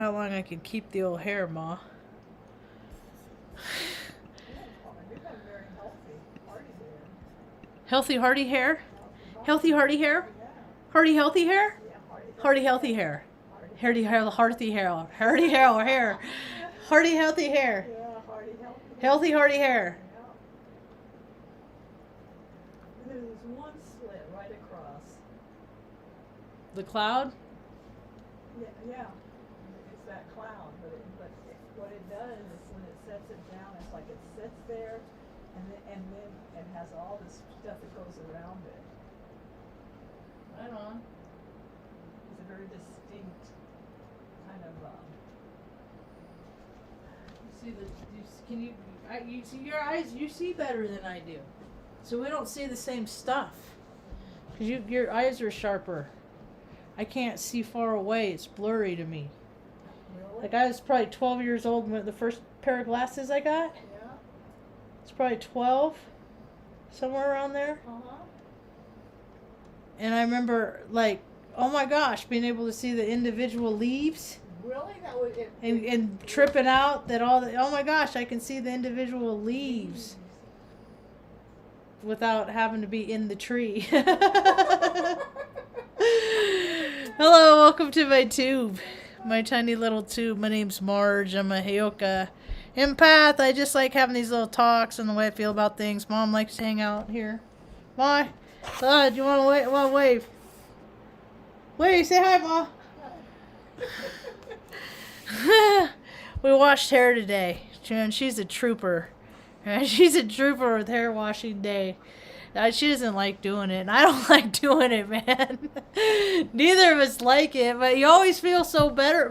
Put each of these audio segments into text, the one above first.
How long I can keep the old hair, Ma. Healthy, hearty hair? Healthy, hearty hair? Hearty, healthy hair? Hearty, healthy hair. Hearty, healthy hair. Hearty, hair. Hearty, healthy hair. Healthy, hearty hair. There's one slit right across. The cloud? Yeah. It's that cloud, but what it does is when it sets it down, it's like it sits there, and then it has all this stuff that goes around it. Right on. It's a very distinct kind of. You see your eyes? You see better than I do, so we don't see the same stuff. Cause your eyes are sharper. I can't see far away. It's blurry to me. Really? Like I was probably 12 years old when the first pair of glasses I got. Yeah. It's probably 12, somewhere around there. And I remember, like, oh my gosh, being able to see the individual leaves. Really? That would And tripping out that oh my gosh, I can see the individual leaves without having to be in the tree. Hello, welcome to my tube. My tiny little tube. My name's Marge. I'm a Heyoka empath. I just like having these little talks and the way I feel about things. Mom likes to hang out here. Why? Do you want to wave? Wave, say hi, Ma. We washed hair today. She's a trooper. She's a trooper with hair washing day. She doesn't like doing it, and I don't like doing it, man. Neither of us like it, but you always feel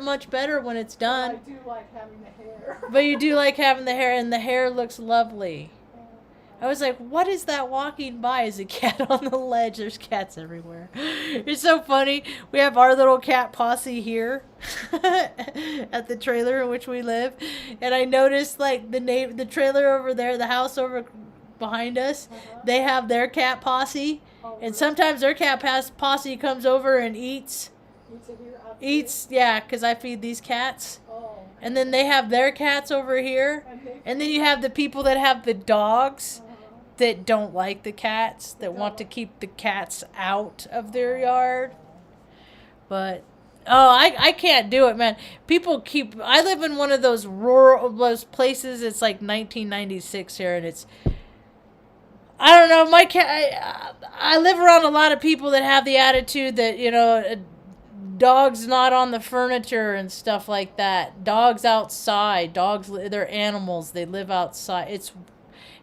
much better when it's done. I do like having the hair. But you do like having the hair, and the hair looks lovely. I was like, what is that walking by? Is a cat on the ledge? There's cats everywhere. It's so funny. We have our little cat posse here at the trailer in which we live. And I noticed, like, the trailer over there, the house over behind us, they have their cat posse. And sometimes their cat posse comes over and eats, yeah, because I feed these cats. And then they have their cats over here. And then you have the people that have the dogs that don't like the cats, that want to keep the cats out of their yard. But, I can't do it, man. I live in one of those those places, it's like 1996 here, and it's, I don't know, my cat, I live around a lot of people that have the attitude that, dogs not on the furniture and stuff like that. Dogs outside. Dogs, they're animals. They live outside.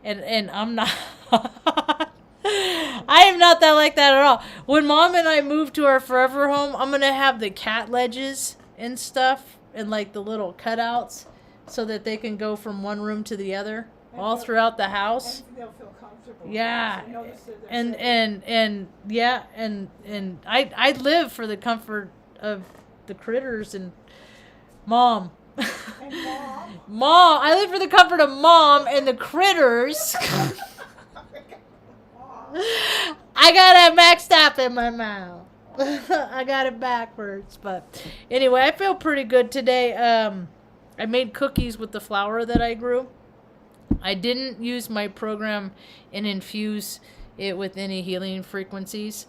And I'm not. I am not that like that at all. When Mom and I move to our forever home, I'm gonna have the cat ledges and stuff and like the little cutouts so that they can go from one room to the other all throughout the house. And they'll feel comfortable. Yeah. And I live for the comfort of the critters and Mom. Mom, I live for the comfort of Mom and the critters. I got a backstop in my mouth. I got it backwards, but anyway, I feel pretty good today. I made cookies with the flour that I grew. I didn't use my program and infuse it with any healing frequencies.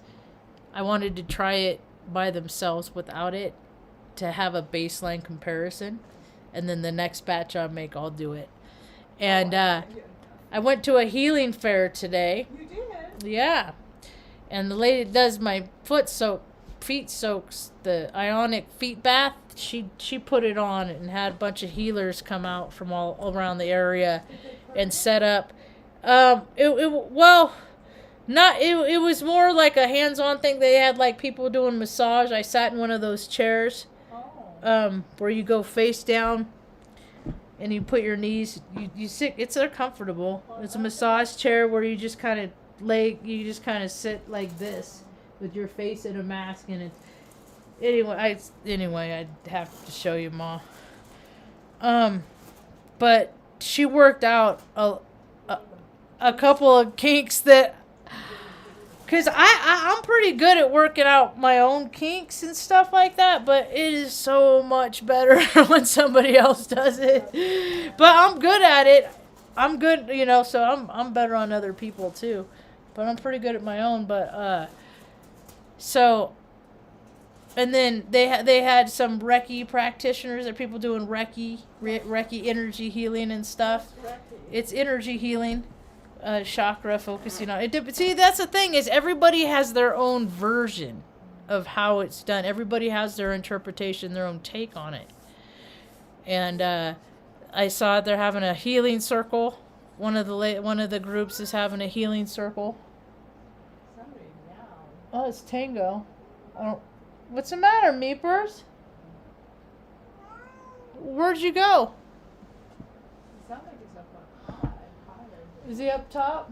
I wanted to try it by themselves without it to have a baseline comparison. And then the next batch I make, I'll do it. And I went to a healing fair today. You did? Yeah. And the lady that does my feet soaks, the ionic feet bath. She put it on and had a bunch of healers come out from all around the area and set up. It was more like a hands-on thing. They had like people doing massage. I sat in one of those chairs, where you go face down and you put your knees. You sit. They're comfortable. It's a massage chair where you just kind of sit like this with your face in a mask, and it's. Anyway, I'd have to show you, Ma. But she worked out a couple of kinks that Because I'm pretty good at working out my own kinks and stuff like that, but it is so much better when somebody else does it. But I'm good at it. I'm good, so I'm better on other people too. But I'm pretty good at my own. But so, and then they had some Reiki practitioners, or people doing Reiki energy healing and stuff. It's energy healing. Chakra focusing on it. But see, that's the thing, is everybody has their own version of how it's done. Everybody has their interpretation, their own take on it. And I saw they're having a healing circle. One of the groups is having a healing circle. Somebody now. Oh, it's Tango. What's the matter, Meepers? Where'd you go? Somebody is up on high. Is he up top?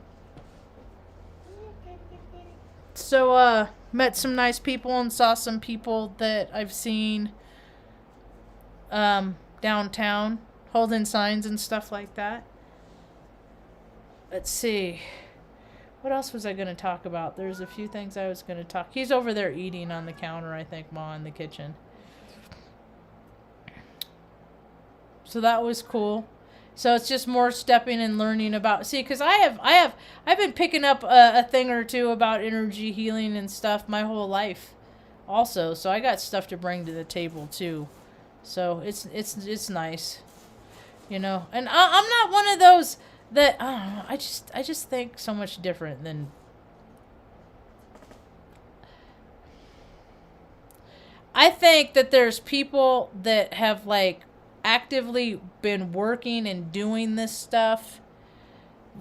So, met some nice people and saw some people that I've seen downtown holding signs and stuff like that. Let's see. What else was I going to talk about? There's a few things I was going to talk. He's over there eating on the counter, I think, Ma, in the kitchen. So that was cool. So it's just more stepping and learning about. See, because I've been picking up a thing or two about energy healing and stuff my whole life, also. So I got stuff to bring to the table too. So it's nice, And I'm not one of those that I don't know. I just think so much different than. I think that there's people that have actively been working and doing this stuff,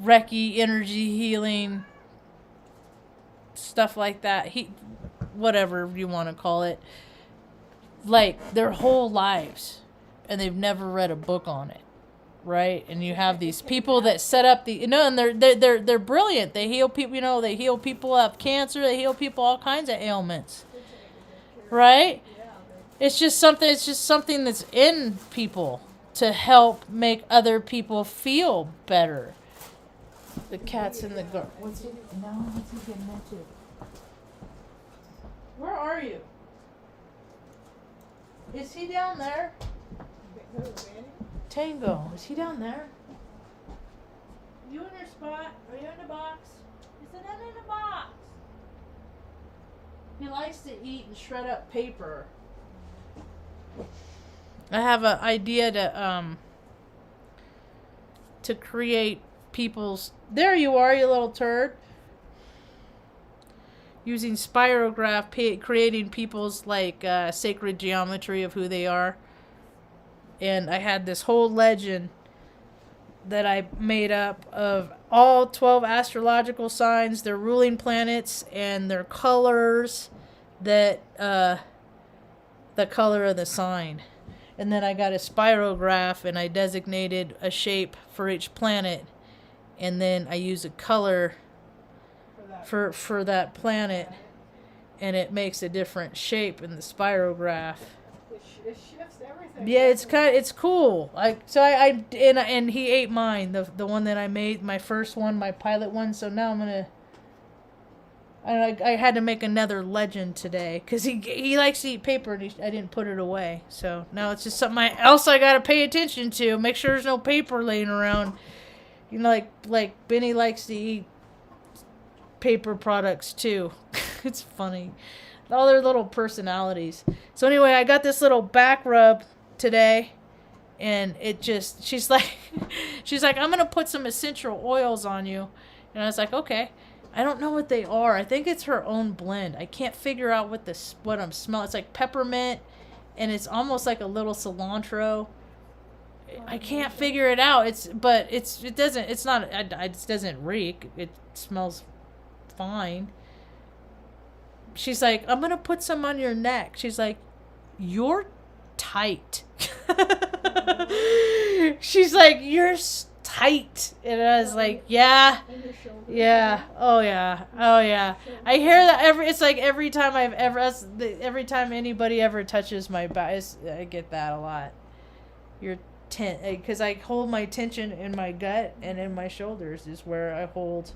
Reiki, energy healing, stuff like that, whatever you want to call it, their whole lives, and they've never read a book on it, right? And you have these people that set up and they're brilliant. They heal people, they heal people of cancer, they heal people all kinds of ailments, right? It's just something that's in people to help make other people feel better. The cat's in the garden. What's he getting into? Where are you? Is he down there? Tango, is he down there? You in your spot? Are you in the box? He said, I'm in the box. He likes to eat and shred up paper. I have an idea to create people's. There you are, you little turd. Using spirograph, creating people's sacred geometry of who they are. And I had this whole legend that I made up of all 12 astrological signs, their ruling planets, and their colors that. The color of the sign. And then I got a spirograph and I designated a shape for each planet, and then I use a color for that planet, and it makes a different shape in the spirograph. It shifts everything. Yeah, it's cool. And he ate mine, the one that I made, my first one, my pilot one. So now I'm gonna. I had to make another legend today because he likes to eat paper, and I didn't put it away. So now it's just something else I got to pay attention to. Make sure there's no paper laying around. Like Benny likes to eat paper products too. It's funny. All their little personalities. So anyway, I got this little back rub today, and she's like, I'm going to put some essential oils on you. And I was like, okay. I don't know what they are. I think it's her own blend. I can't figure out what I'm smelling. It's like peppermint, and it's almost like a little cilantro. I can't figure it out. It doesn't reek. It smells fine. She's like, I'm gonna put some on your neck. She's like, you're tight. She's like, you're tight. And I was like, yeah, oh yeah. I hear that every time anybody ever touches my back, I get that a lot. You're because I hold my tension in my gut and in my shoulders is where I hold.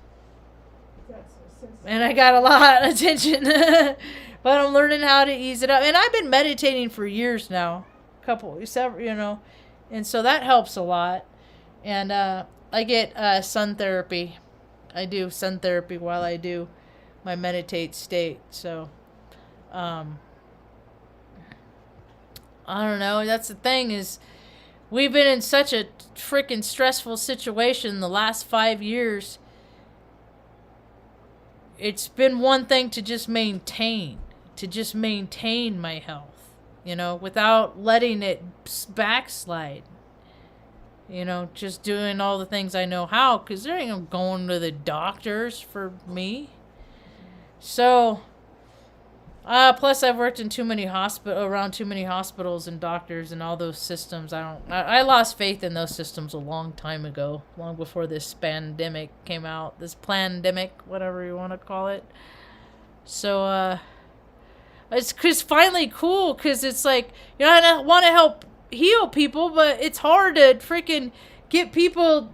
That's a And I got a lot of attention. But I'm learning how to ease it up. And I've been meditating for years now. Several. And so that helps a lot. And I get sun therapy. I do sun therapy while I do my meditate state. So, I don't know. That's the thing is, we've been in such a freaking stressful situation the last 5 years. It's been one thing to just maintain my health, without letting it backslide. Just doing all the things I know how, because there ain't no going to the doctors for me. So, plus I've worked in around too many hospitals and doctors and all those systems. I lost faith in those systems a long time ago, long before this pandemic came out, this plandemic, whatever you want to call it. So, it's finally cool, because it's like, I want to help heal people, but it's hard to freaking get people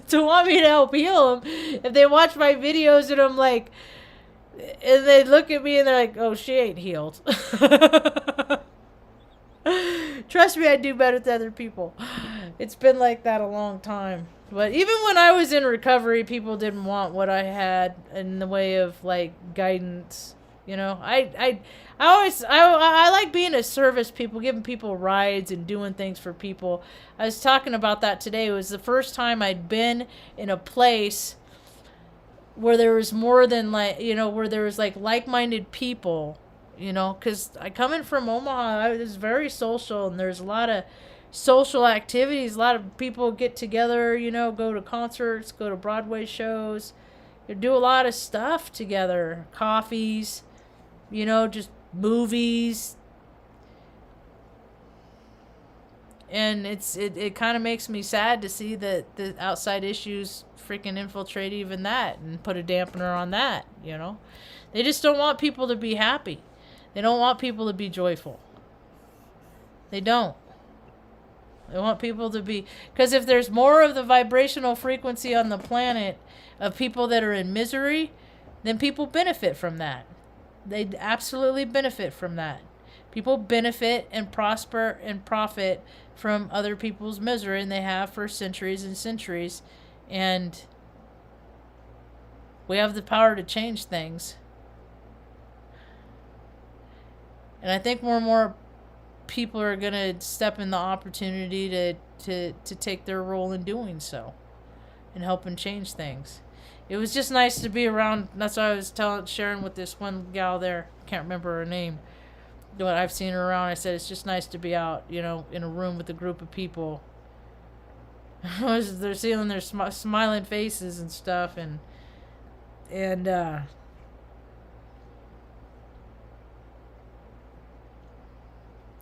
to want me to help heal them if they watch my videos and I'm like, and they look at me and they're like, oh, she ain't healed. Trust me, I do better than other people. It's been like that a long time. But even when I was in recovery, people didn't want what I had in the way of like guidance. I like being a service people, giving people rides and doing things for people. I was talking about that today. It was the first time I'd been in a place where there was more than where there was like-minded people, because I coming from Omaha, I was very social, and there's a lot of social activities. A lot of people get together, go to concerts, go to Broadway shows, do a lot of stuff together, coffees, just movies. And it kind of makes me sad to see that the outside issues freaking infiltrate even that and put a dampener on that, They just don't want people to be happy. They don't want people to be joyful. They don't. They want people to be... Because if there's more of the vibrational frequency on the planet of people that are in misery, then people benefit from that. They absolutely benefit from that. People benefit and prosper and profit from other people's misery, and they have for centuries and centuries. And we have the power to change things. And I think more and more people are going to step in the opportunity to take their role in doing so and helping change things. It was just nice to be around. That's what I was sharing with this one gal there. Can't remember her name. But I've seen her around. I said it's just nice to be out, in a room with a group of people. They're seeing their smiling faces and stuff, and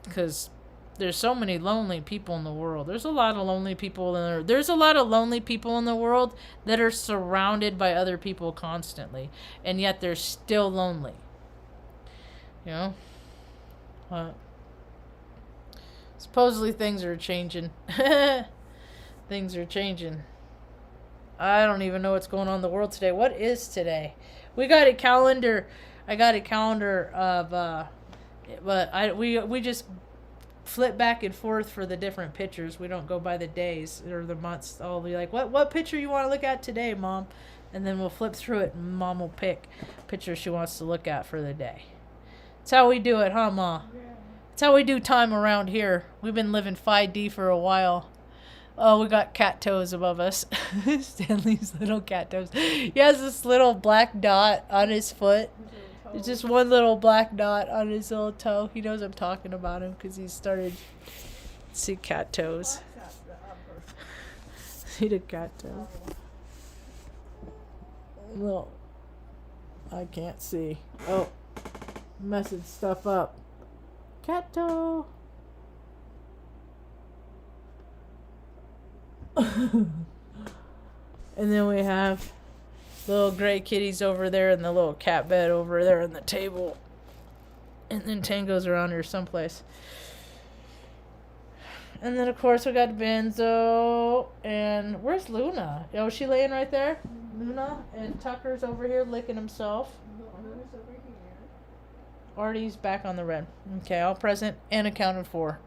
because there's so many lonely people in the world. There's a lot of lonely people there's a lot of lonely people in the world that are surrounded by other people constantly, and yet they're still lonely. Supposedly things are changing. Things are changing. I don't even know what's going on in the world today. What is today? We got a calendar. I got a calendar of but we just flip back and forth for the different pictures. We don't go by the days or the months. I'll be like, what picture you want to look at today, Mom? And then we'll flip through it, and Mom will pick pictures she wants to look at for the day. That's how we do it, huh, Ma? Yeah. That's how we do time around here. We've been living 5D for a while. Oh, we got cat toes above us. Stanley's little cat toes. He has this little black dot on his foot. It's just one little black dot on his little toe. He knows I'm talking about him because he started to see cat toes. See the cat toe. Well, I can't see. Oh, messing stuff up. Cat toe. And then we have little gray kitties over there and the little cat bed over there on the table. And then Tango's around here someplace. And then, of course, we got Benzo. And where's Luna? Oh, is she laying right there? Luna. And Tucker's over here licking himself. Luna's over here. Artie's back on the red. Okay, all present and accounted for.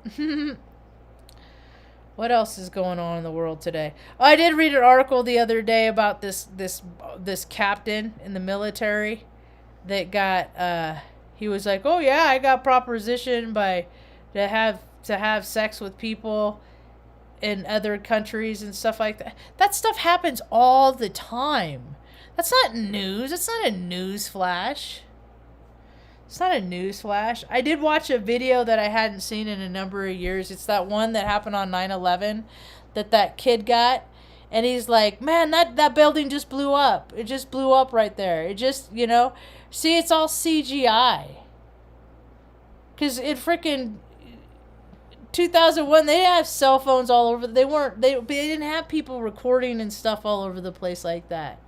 What else is going on in the world today? Oh, I did read an article the other day about this captain in the military that got he was like, "Oh yeah, I got propositioned to have sex with people in other countries and stuff like that." That stuff happens all the time. That's not news. It's not a news flash. It's not a news flash. I did watch a video that I hadn't seen in a number of years. It's that one that happened on 9/11 that kid got. And he's like, man, that building just blew up. It just blew up right there. It just, see, it's all CGI. Because it freaking 2001, they didn't have cell phones all over. They didn't have people recording and stuff all over the place like that.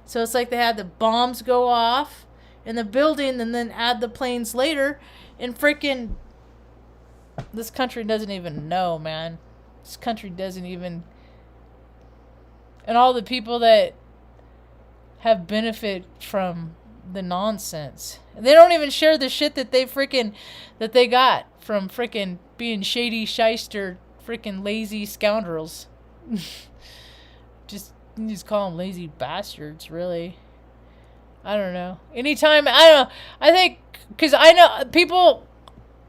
So it's like they had the bombs go off in the building and then add the planes later, and freaking this country doesn't even know, man. This country doesn't even, and all the people that have benefit from the nonsense, they don't even share the shit that they got from freaking being shady shyster freaking lazy scoundrels. just call them lazy bastards, really. I don't know. Anytime, I don't know. I think, because I know people,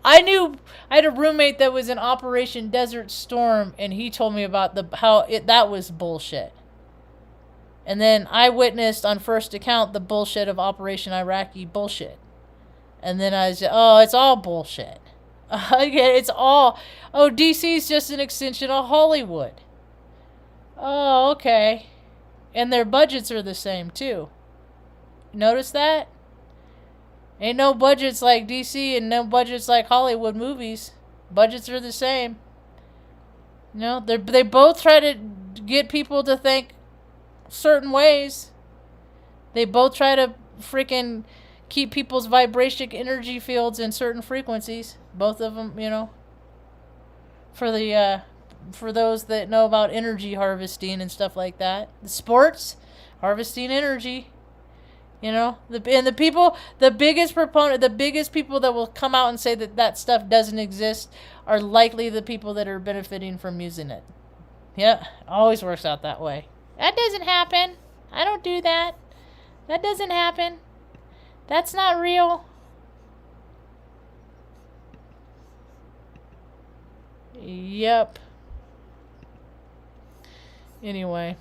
I had a roommate that was in Operation Desert Storm, and he told me about that was bullshit. And then I witnessed on first account the bullshit of Operation Iraqi bullshit. And then I said, oh, it's all bullshit. Again, it's all, DC's just an extension of Hollywood. Oh, okay. And their budgets are the same, too. Notice that? Ain't no budgets like DC and no budgets like Hollywood movies. Budgets are the same. They both try to get people to think certain ways. They both try to freaking keep people's vibration energy fields in certain frequencies. Both of them, for those that know about energy harvesting and stuff like that. The sports, harvesting energy. The people, the biggest people that will come out and say that stuff doesn't exist are likely the people that are benefiting from using it. Yeah, always works out that way. That doesn't happen. I don't do that. That doesn't happen. That's not real. Yep. Anyway,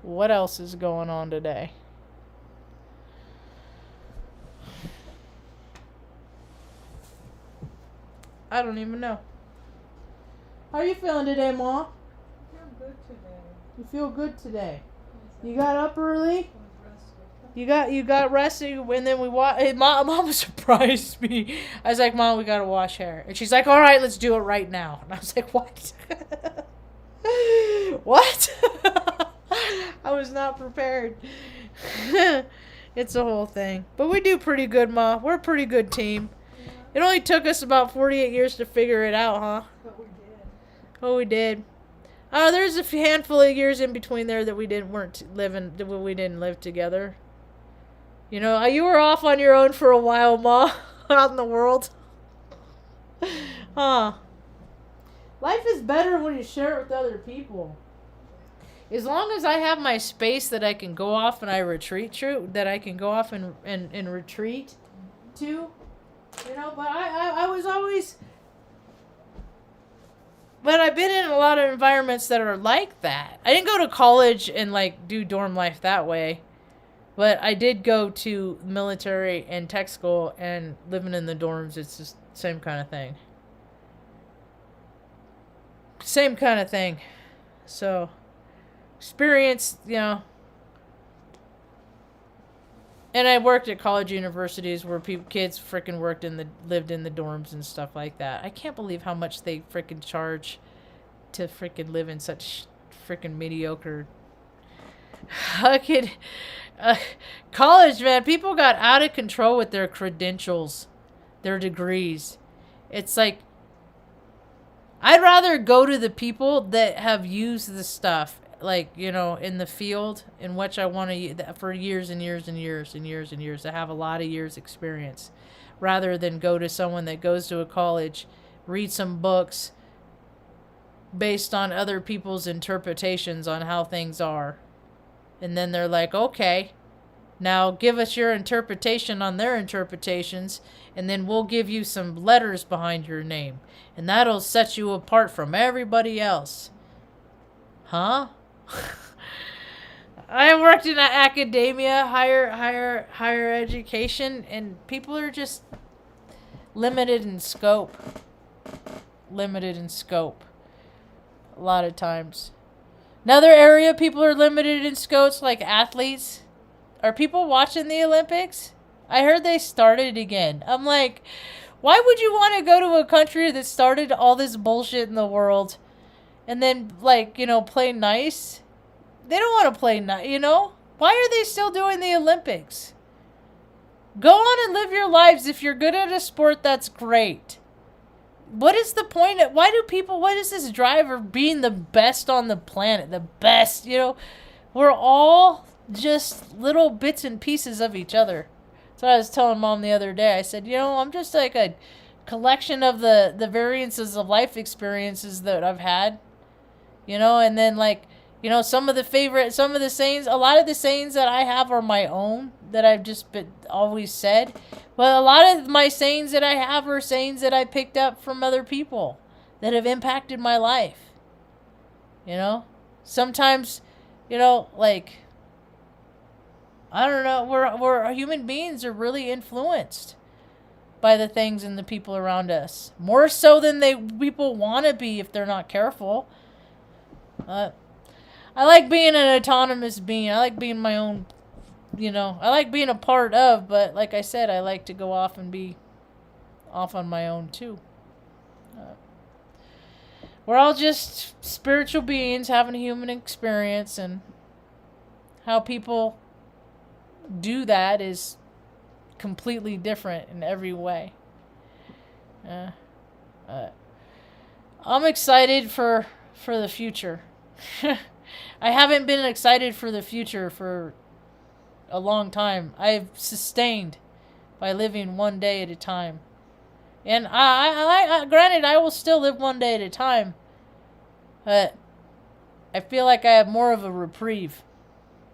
what else is going on today? I don't even know. How are you feeling today, Mom? I feel good today. You feel good today. You got up early? I was You got rested, and then we Mom surprised me. I was like, Mom, we gotta wash hair. And she's like, all right, let's do it right now. And I was like, what? What? I was not prepared. It's a whole thing. But we do pretty good, Ma. We're a pretty good team. It only took us about 48 years to figure it out, huh? But we did. Oh, we did. There's a handful of years in between there that we didn't live together. You were off on your own for a while, Ma, out in the world. Huh. Life is better when you share it with other people. As long as I have my space that I can go off and I retreat to, that I can go off and retreat to, but I was always, but I've been in a lot of environments that are like that. I didn't go to college and do dorm life that way, but I did go to military and tech school, and living in the dorms, it's just same kind of thing. Same kind of thing. So, experience, and I worked at college universities where kids freaking lived in the dorms and stuff like that. I can't believe how much they freaking charge to freaking live in such freaking mediocre. College, man, people got out of control with their credentials, their degrees. It's like I'd rather go to the people that have used the stuff, like, in the field in which I want to use for years and years and years and years and years. I have a lot of years experience, rather than go to someone that goes to a college, read some books based on other people's interpretations on how things are. And then they're like, okay, now give us your interpretation on their interpretations, and then we'll give you some letters behind your name. And that'll set you apart from everybody else. Huh? I worked in academia, higher education, and people are just limited in scope. Limited in scope. A lot of times. Another area people are limited in scopes, like athletes. Are people watching the Olympics? I heard they started again. I'm like, why would you want to go to a country that started all this bullshit in the world and then, play nice? They don't want to play nice, Why are they still doing the Olympics? Go on and live your lives. If you're good at a sport, that's great. What is the point? What is this drive of being the best on the planet? The best, We're all just little bits and pieces of each other. That's what I was telling Mom the other day. I said, I'm just like a collection of the variances of life experiences that I've had. And then some of the sayings, a lot of the sayings that I have are my own, that I've just always said. But a lot of my sayings that I have are sayings that I picked up from other people that have impacted my life. Sometimes, I don't know, we're human beings are really influenced by the things and the people around us. More so than people want to be if they're not careful. I like being an autonomous being. I like being my own, I like being a part of, but like I said, I like to go off and be off on my own too. We're all just spiritual beings having a human experience, and how people do that is completely different in every way. I'm excited for the future. I haven't been excited for the future for a long time. I've sustained by living one day at a time. And I granted, I will still live one day at a time, but I feel like I have more of a reprieve